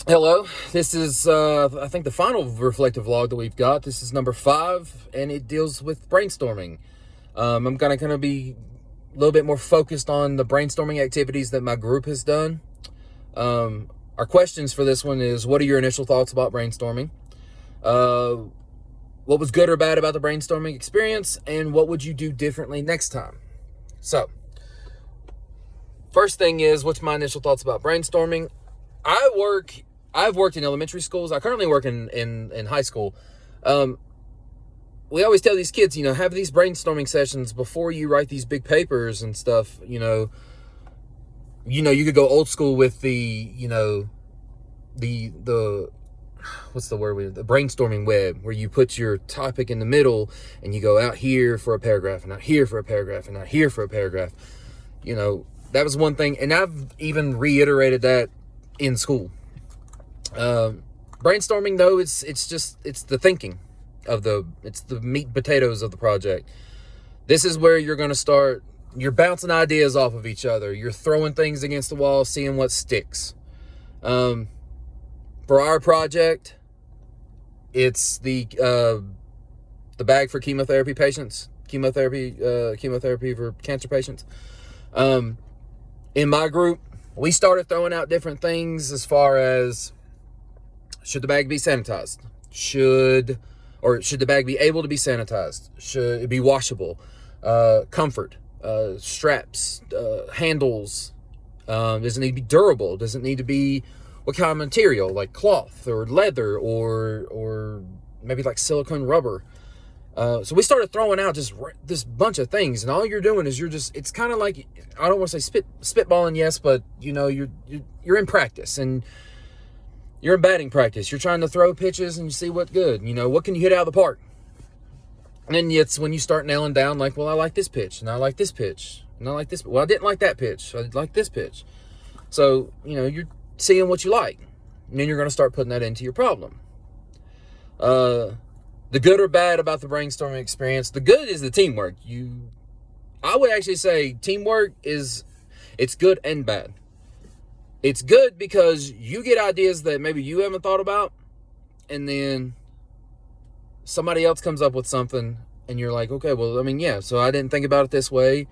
Hello, this is, I think, the final reflective log that we've got. This is number 5, and it deals with brainstorming. I'm going to be a little bit more focused on the brainstorming activities that my group has done. Our questions for this one is, what are your initial thoughts about brainstorming? What was good or bad about the brainstorming experience? And what would you do differently next time? So, first thing is, what's my initial thoughts about brainstorming? I've worked in elementary schools. I currently work in high school. We always tell these kids, have these brainstorming sessions before you write these big papers and stuff. You could go old school with the what's the word? The brainstorming web, where you put your topic in the middle and you go out here for a paragraph and out here for a paragraph and out here for a paragraph. That was one thing, and I've even reiterated that in school. Brainstorming, though, it's the thinking it's the meat and potatoes of the project. This is where you're going to start. You're bouncing ideas off of each other. You're throwing things against the wall, seeing what sticks. For our project, it's the bag for chemotherapy patients, chemotherapy for cancer patients. In my group, we started throwing out different things as far as, should the bag be sanitized? Should the bag be able to be sanitized? Should it be washable? Comfort, straps, handles. Does it need to be durable? Does it need to be, what kind of material, like cloth or leather or maybe like silicone rubber? So we started throwing out just this bunch of things, and all you're doing is it's kind of like, I don't want to say spitballing, yes, but you're in practice, and you're in batting practice. You're trying to throw pitches and you see what's good. What can you hit out of the park? And then it's when you start nailing down, like, well, I like this pitch, and I like this pitch, and I like this. Well, I didn't like that pitch. I like this pitch. So, you're seeing what you like, and then you're going to start putting that into your problem. The good or bad about the brainstorming experience. The good is the teamwork. I would actually say teamwork it's good and bad. It's good because you get ideas that maybe you haven't thought about, and then somebody else comes up with something, and you're like, okay, well, yeah, so I didn't think about it this way.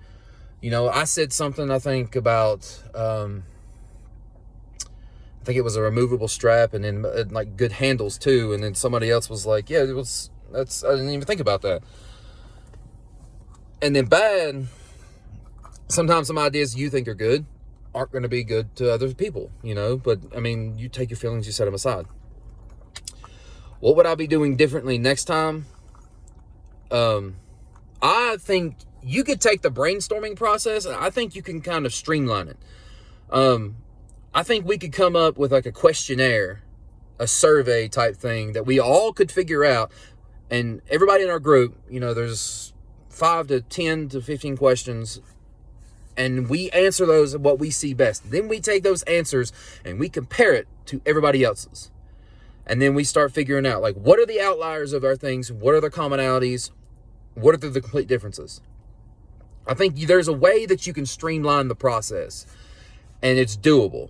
I said something, I think, about, I think it was a removable strap, and then like good handles too, and then somebody else was like, yeah, I didn't even think about that. And then bad, sometimes some ideas you think are good aren't going to be good to other people, but you take your feelings, you set them aside. What would I be doing differently next time? I think you could take the brainstorming process, and I think you can kind of streamline it. I think we could come up with like a questionnaire, a survey type thing that we all could figure out, and everybody in our group, there's 5 to 10 to 15 questions, and we answer those what we see best. Then we take those answers and we compare it to everybody else's. And then we start figuring out, like, what are the outliers of our things? What are the commonalities? What are the complete differences? I think there's a way that you can streamline the process, and it's doable.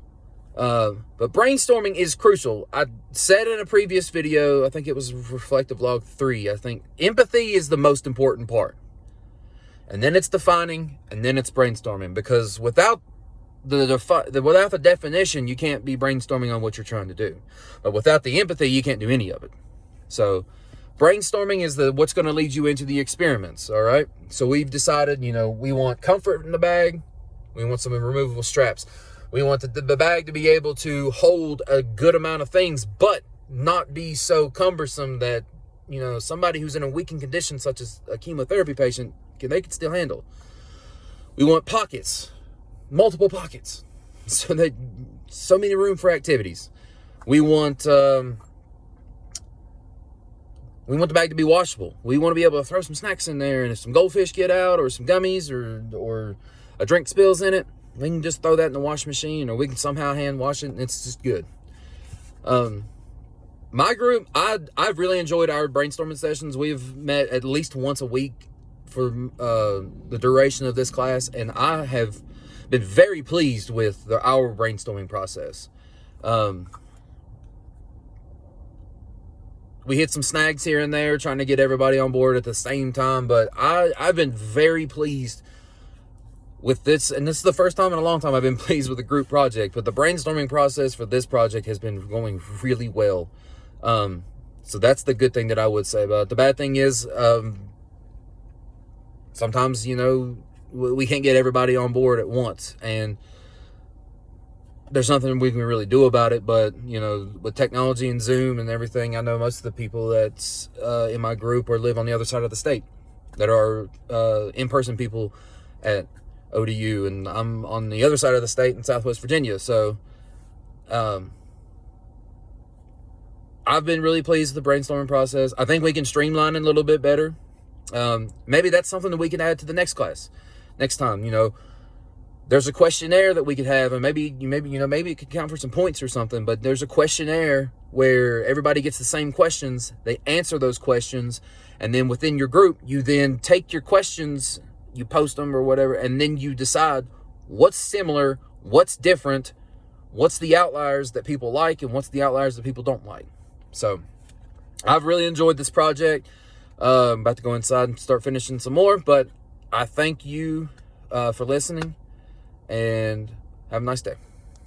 But brainstorming is crucial. I said in a previous video, I think it was Reflective Log 3, I think empathy is the most important part. And then it's defining, and then it's brainstorming. Because without the definition, you can't be brainstorming on what you're trying to do. But without the empathy, you can't do any of it. So brainstorming is what's going to lead you into the experiments, all right? So we've decided, we want comfort in the bag. We want some removable straps. We want the bag to be able to hold a good amount of things, but not be so cumbersome that, somebody who's in a weakened condition, such as a chemotherapy patient, they can still handle. We want pockets, multiple pockets, so many room for activities. We want the bag to be washable. We want to be able to throw some snacks in there, and if some goldfish get out, or some gummies, or a drink spills in it, we can just throw that in the washing machine, or we can somehow hand wash it, and it's just good. My group, I've really enjoyed our brainstorming sessions. We've met at least once a week for the duration of this class, and I have been very pleased with our brainstorming process. we hit some snags here and there trying to get everybody on board at the same time, but I've been very pleased with this, and this is the first time in a long time I've been pleased with a group project. But the brainstorming process for this project has been going really well. So that's the good thing that I would say about it. The bad thing is, sometimes, you know, we can't get everybody on board at once, and there's nothing we can really do about it. But, you know, with technology and Zoom and everything, I know most of the people that's in my group or live on the other side of the state that are in-person people at ODU, and I'm on the other side of the state in Southwest Virginia. So I've been really pleased with the brainstorming process. I think we can streamline it a little bit better. Maybe that's something that we can add to the next class next time. You know, there's a questionnaire that we could have, and maybe it could count for some points or something, but there's a questionnaire where everybody gets the same questions. They answer those questions, and then within your group, you then take your questions, you post them or whatever, and then you decide what's similar, what's different, what's the outliers that people like, and what's the outliers that people don't like. So I've really enjoyed this project. I'm about to go inside and start finishing some more, but I thank you for listening, and have a nice day.